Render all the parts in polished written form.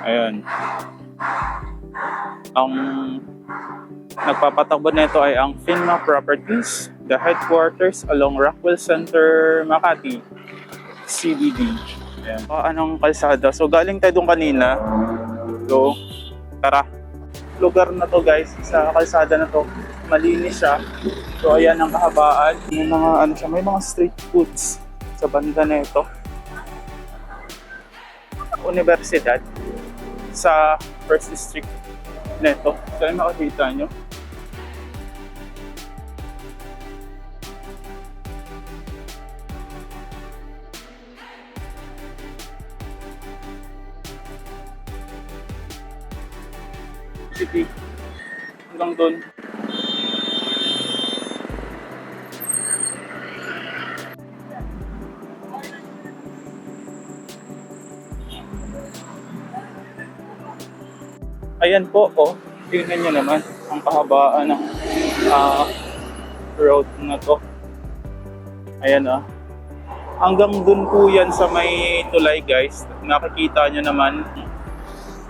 Ayan. Ang nagpapatakbo nito ay ang Finma Properties, the headquarters along Rockwell Center, Makati, CBD. Ayan. Anong kalsada? So galing tayo doon kanina. So tara. Lugar na to guys, sa kalsada na to, malinis siya. So ayan ang kahabaan. May mga may mga street foods sa banda na ito. Universidad sa First District nito. So ay makikita nyo. City. Hanggang doon. Ayan po, oh. Tingnan nyo naman ang kahabaan ng road na to. Ayan, oh. Hanggang dun po yan sa may tulay, guys. Nakikita nyo naman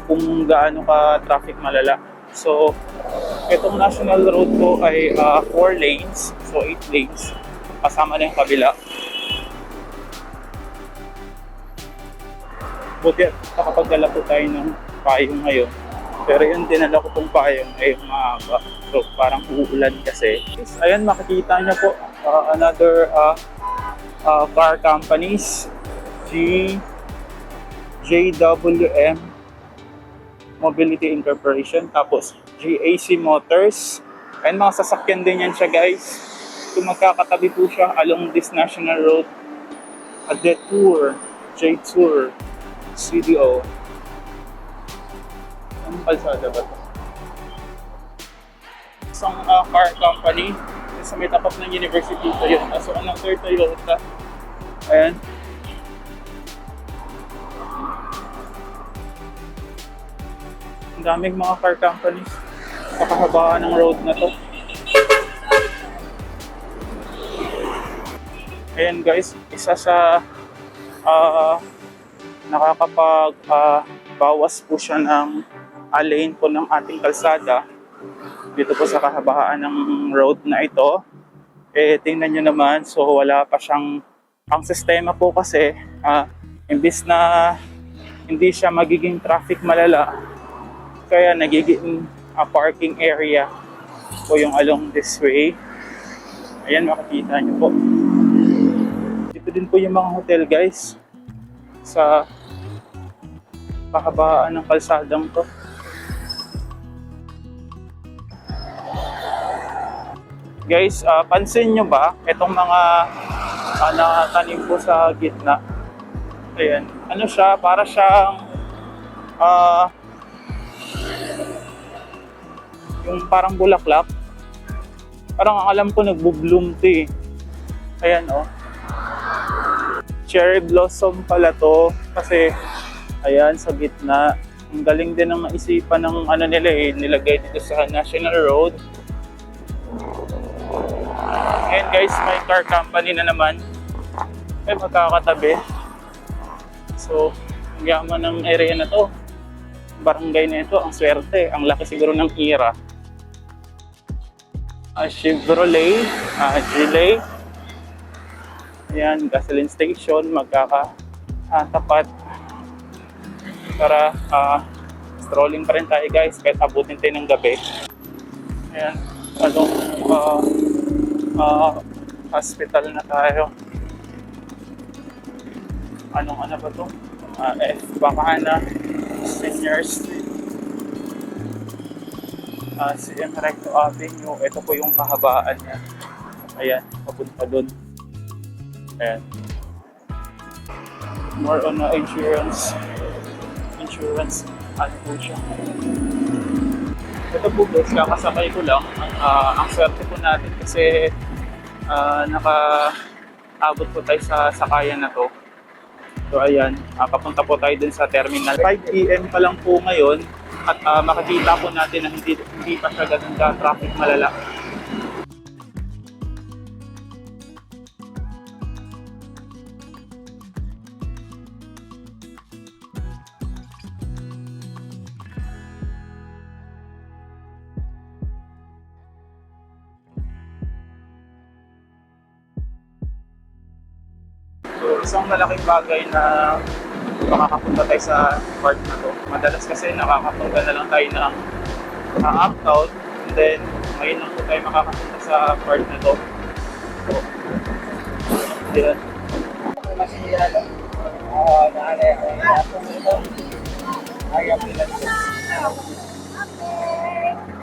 kung gaano ka traffic malala. So, itong national road po ay 4 lanes. So, 8 lanes. Kasama na yung kabila. Buti nakapagdala po tayo ng payong ngayon. Pero yung dinala ko pong payong ay mahaba. So, parang uulan kasi. Ayan, makikita niyo po another car companies. JWM Mobility Incorporation, tapos GAC Motors, and mga sasakyan din yan siya guys. So magkakatabi po siya along this national road at Detour, J-Tour, CDO. Anong kalsada ba ito? Isang car company sa may tapat ng university ito yun. So another Toyota. Ayan. Ang daming mga car companies sa kahabaan ng road na to. Ayan guys, isa sa nakakapag-bawas po siya ng lane po ng ating kalsada dito po sa kahabaan ng road na ito. Tingnan nyo naman, so wala pa siyang, ang sistema po kasi imbis na hindi siya magiging traffic malala, kaya nagiging parking area po yung along this way. Ayan, makikita nyo po. Dito din po yung mga hotel guys sa kahabaan ng kalsadang to. Guys, pansin nyo ba itong mga nakatanim po sa gitna? Ayan, ano siya, para siyang yung parang bulaklak. Parang alam ko nagbo-bloom to eh. Ayan oh. Cherry blossom pala to kasi ayan sa gitna. Ang galing din ng naisipan ng nila eh, nilagay dito sa national road. Ayan guys, may car company na naman. Ay magkakatabi. So, ang yaman ng area na to. Barangay na ito, ang swerte. Ang laki siguro ng IRA. Chevrolet, Gillet. Ayan, gasoline station, magkakatapat. Para strolling pa rin tayo guys, kahit abutin tayo ng gabi. Ayan, hospital na tayo. Ano ba to? Bacana Senior Street. CM Recto Avenue. Ito po yung kahabaan niya. Ayan, papunta doon. Ayan. More on insurance. Ano po siya? Ito po guys, kakasakay ko lang. Ang swerte po natin kasi naka-abot po tayo sa sakayan na to. So ayan, papunta po tayo dun sa terminal. 5 PM pa lang po ngayon at makikita po natin na hindi pa siya ganun ka traffic malala. isang malaking bagay na makakapunta tayo sa part na to. Madalas kasi nakakapunta na lang tayo ng uptown, and then ngayon lang po tayo makakapunta sa part na to. So, yan.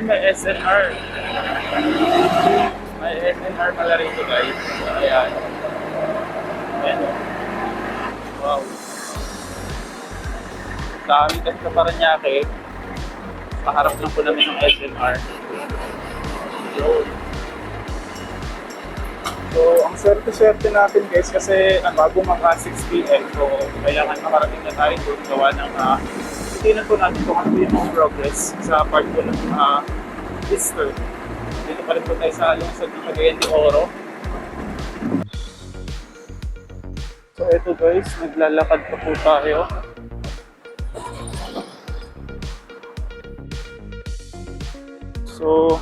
May SNR. May SNR pala rito guys. Ayan. Ayan. Wow. Dami kasi sa Paranaque. Paharap lang po namin ng SNR. So, ang swerte-swerte natin guys kasi bago maka 6 PM. So, kailangan makarating na tayo doon gawa ng titignan po natin kung ano yung mga progress sa part po ng Easter. Dito pa rin po tayo sa lungsod ng Cagayan de Oro. So, ito guys, naglalakad pa po tayo. So,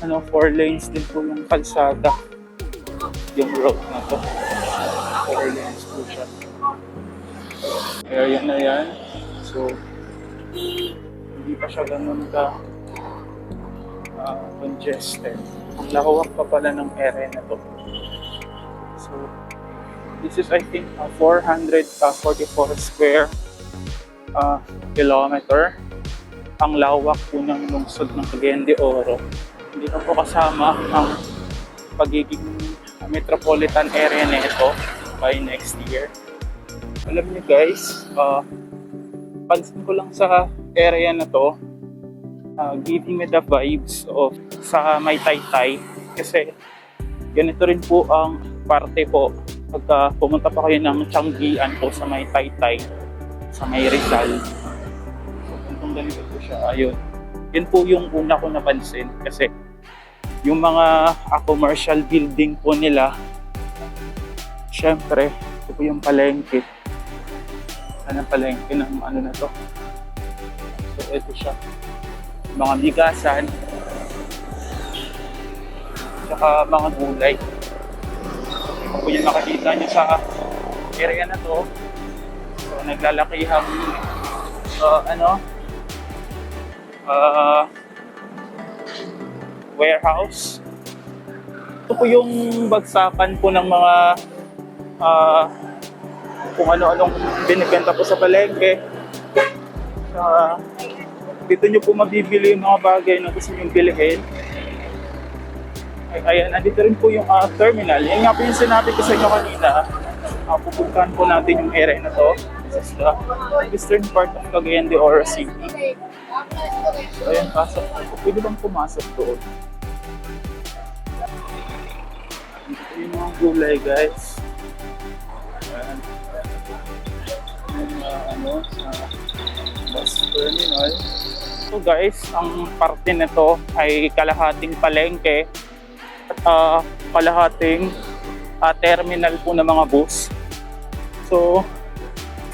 4 lanes din po yung kalsada. Yung road na to. 4 lanes po siya. Area na yan. So, hindi pa siya ganun ka congested. Ang lawak pa pala ng area na to. So, this is I think 444 square kilometer. Ang lawak po ng lungsod ng Cagayan de Oro. Hindi na po kasama ang pagiging metropolitan area nito by next year. Alam niyo guys, pansin ko lang sa area na to, giving me the vibes of sa may Taytay. Kasi ganito rin po ang parte po pagka pumunta pa kayo ng Tianggian po sa may Taytay, sa may Rizal. So, ganito po siya, ayun. Yun po yung una ko napansin kasi yung mga commercial building po nila, syempre, ito po yung palengke. Anong palengke ng ano na to? So, ito siya. Mga bigasan, saka mga gulay. Ito po yung makikita nyo sa area na to. So, naglalakihang warehouse. Ito po yung bagsakan po ng mga kung ano-anong binibenta po sa palengke. Dito nyo po mabibili yung mga bagay na gusto nyo bilhin. Ayan, andito rin po yung terminal. Yan nga po yung sinabi ko sa inyo kanina. Pupuntahan po natin yung area na to. This is the eastern part of Cagayan de Oro City. So ayan, pasok. Pwede bang pumasok doon? Ito yung mga gulay guys. Ayan. Yung sa bus terminal. So guys, ang parte nito ay kalahating palengke at kalahating terminal po ng mga bus. So,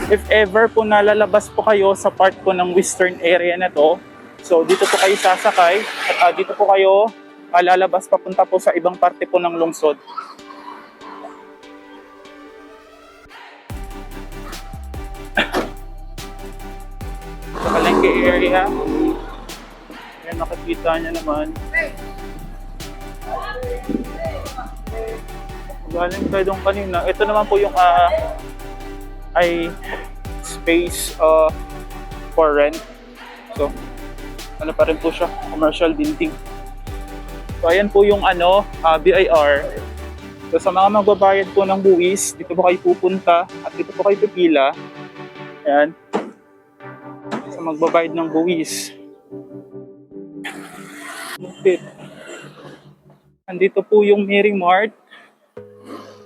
if ever po nalalabas po kayo sa part po ng western area na to, so dito po kayo sasakay at dito po kayo lalabas papunta po sa ibang parte po ng lungsod. Sa palengke area, ayan, nakikita nyo naman. Galing tayo doon kanina. Ito naman po yung ay space for rent. So, ano pa rin po siya, commercial building. So, ayan po yung BIR. So, sa mga magbabayad po ng buwis, dito po kayo pupunta at dito po kayo pipila. Ayan. Sa magbabayad ng buwis. Andito po yung Mary Mart.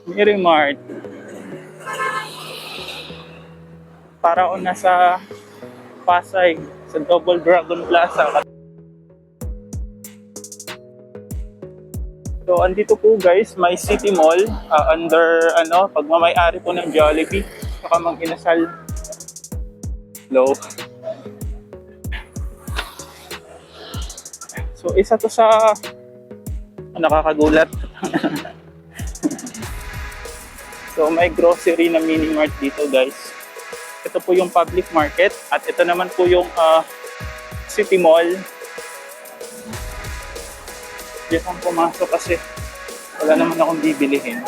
Mary Mart. Para o nasa Pasay, sa Double Dragon Plaza. So, andito po guys, may City Mall under pagmamay-ari po ng Jollibee. Saka Mag-Inasal. Hello. So, isa to sa nakakagulat. So may grocery na mini mart dito guys. Ito po yung public market at ito naman po yung city mall. Diyan akong pumasok kasi wala naman akong bibilihin.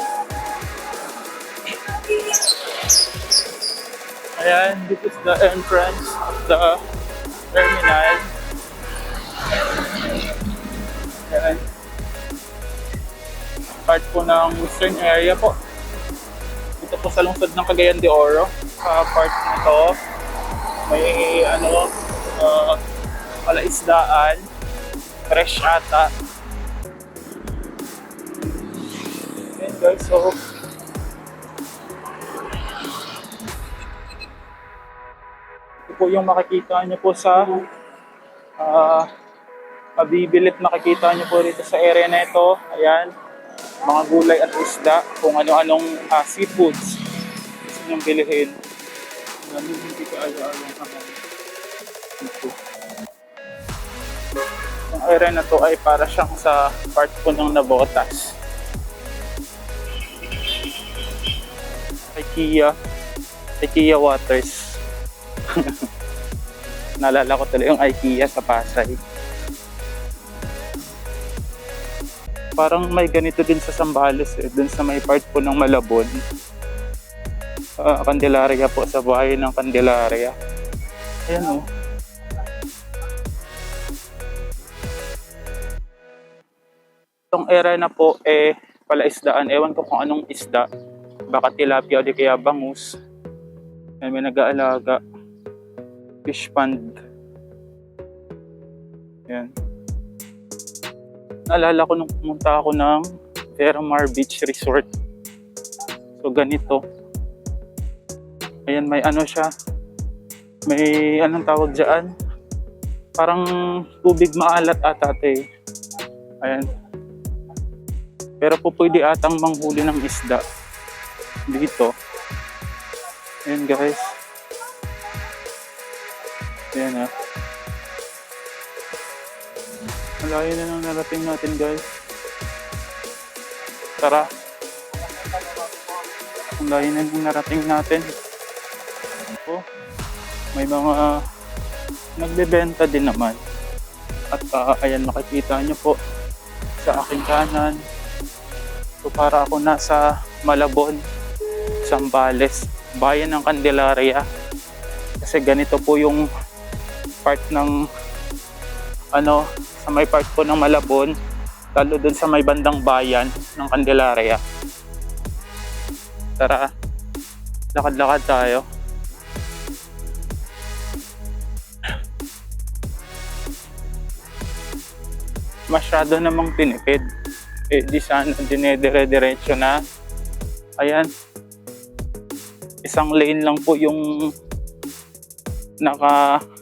Ayan, this is the entrance of the terminal. Ayan. Part po ng western area po. Dito po sa lungsod ng Cagayan de Oro. Sa part na to, may palaisdaan, fresh ata. Ayan guys, so ito po yung makikita nyo po sa mabibilit makikita nyo po rito sa area na ito. Ayan, mga gulay at isda, kung ano-anong seafoods gusto nyong bilihin. Hindi ko alam naman ito. Ang area na to ay para siyang sa part po ng Navotas. IKEA Waters. Naalala ko tuloy yung IKEA sa Pasay. Parang may ganito din sa Zambales dun sa may part po ng Malabon. Candelaria po, sa bahay ng Candelaria. Ayan o. Itong area na po palaisdaan. Ewan ko kung anong isda. Baka tilapia o di kaya bangus. Ayan, may nag-aalaga. Fish pond. Ayan. Naalala ko nung pumunta ako ng Terramar Beach Resort. So ganito. Ayan, may ano siya. May anong tawag dyan? Parang tubig maalat ata ate. Ayan. Pero po pwede atang manghuli ng isda. Dito. Ayan guys. Ayan Malayo na nang narating natin guys. Tara. Malayo na nang narating natin. May mga nagbebenta din naman. At ayan, makikita nyo po sa aking kanan. So para ako nasa Malabon, Zambales, bayan ng Candelaria. Kasi ganito po yung part ng sa may part po ng Malabon, lalo dun sa may bandang bayan ng Candelaria. Tara, lakad-lakad tayo. Masyado namang tinipid. Di sana dinedire-diretso na. Ayan. Isang lane lang po yung naka-concrete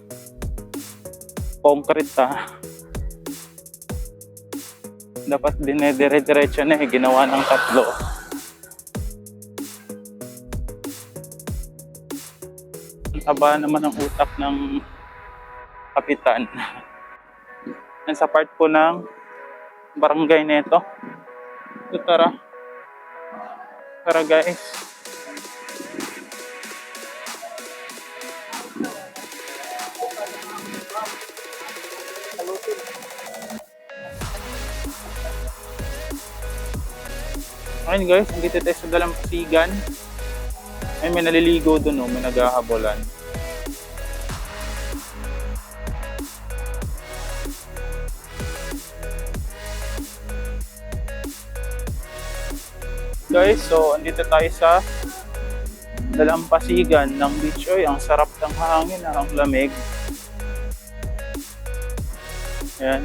Dapat dinedire-diretso na ginawa ng tatlo. Ang taba naman ang utak ng kapitan. Yan sa part po ng barangay nito. So, tara. Tara guys. Ayun guys, dito tayo sa Dalampasigan. Ay, may naliligo doon, may naghahabolan. Guys, so andito tayo sa Dalampasigan ng beach. Oy, ang sarap ng hangin, ang lamig. Ayan.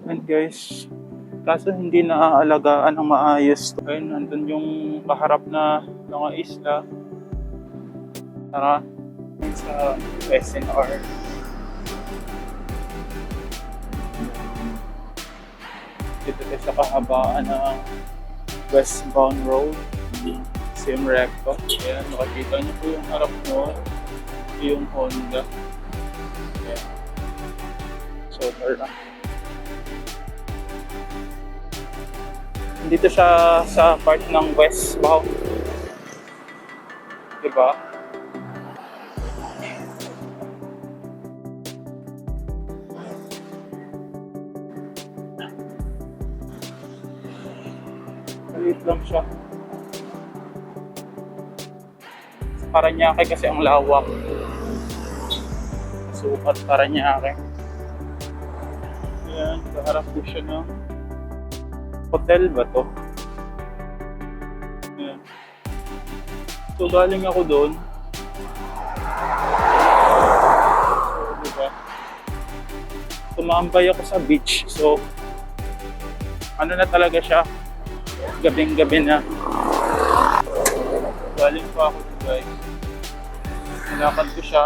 And guys, kaso hindi naaalagaan ng maayos. Ayun, nandun yung kaharap na mga isla. Tara, sa SNR. Dito tayo sa kahabaan ng westbound road. Same recto. Ayan, makikita nyo po yung harap mo. Yung Honda. Ayan. So, tara. Dito siya sa part ng West Bao. Diba? Maliit lang siya. Sa Paranaque kasi ang lawak. Sukat Paranaque. Ayan, kaharap po siya ng hotel ba to? Ayan. So galing ako doon. So, diba? Tumambay ako sa beach. So, ano na talaga siya? Gabing-gabi na. Galing pa ako doon, guys. Nilakad ko siya.